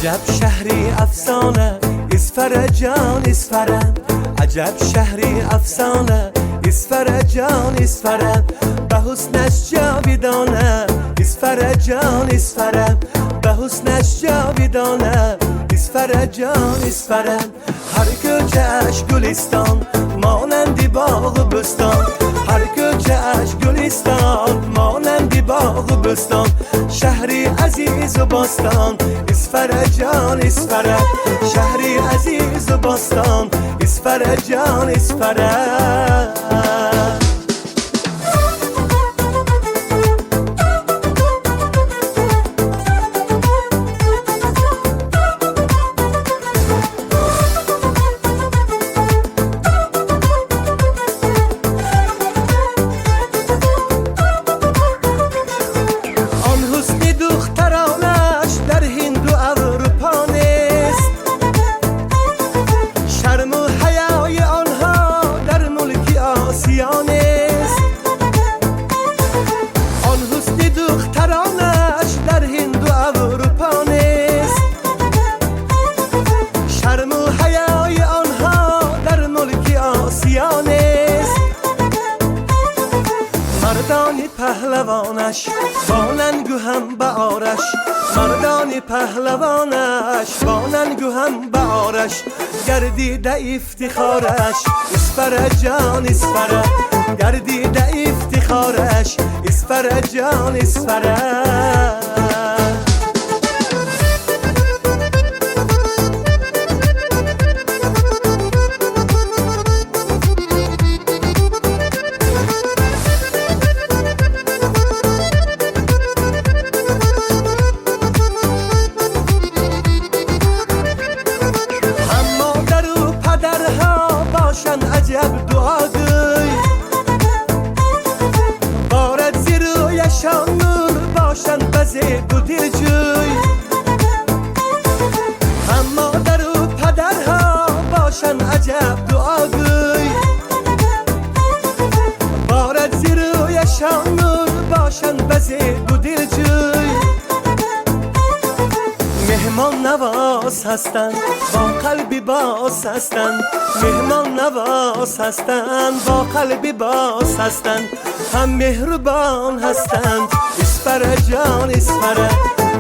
عجب شهری افسانه اسفر جان اسفره، عجب شهری افسانه اسفر جان اسفره، به حسنش جاویدانه اسفر جان اسفره، به حسنش جاویدانه اسفر جان اسفره. هر کوچه‌اش گلستان مانند باغ و بستان، هر کوچه‌اش گلستان مانند باغ و بستان، شهری عزیز و باستان اسفر جان اسفره، شهری عزیز و باستان اسفر جان اسفره. آن حسن دخترانش در هند و اروپا نیست، شرم و حیای آنها در ملک آسیا نیست. مردان پهلوانش با ننگ و هم به آرش، مردان پهلوانش با ننگ و هم به آرش، گردیده افتخارش اسفر جان اسفره، گردیده افتخارش اسفر جان اسفره. عجب دعاگوی بارد زیر رویشان نور باشن بزه و دلجوی، هم مادر و پدرها باشن عجب دعاگوی بارد زیر رویشان نور باشن بزه و دلجوی. مهمان نواز هستند با قلبی باز هستند، مهمان نواز هستند با قلبی باز هستند، هم مهربان هستند اسفر جان اسفره،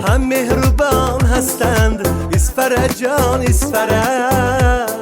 هم مهربان هستند اسفر جان اسفره.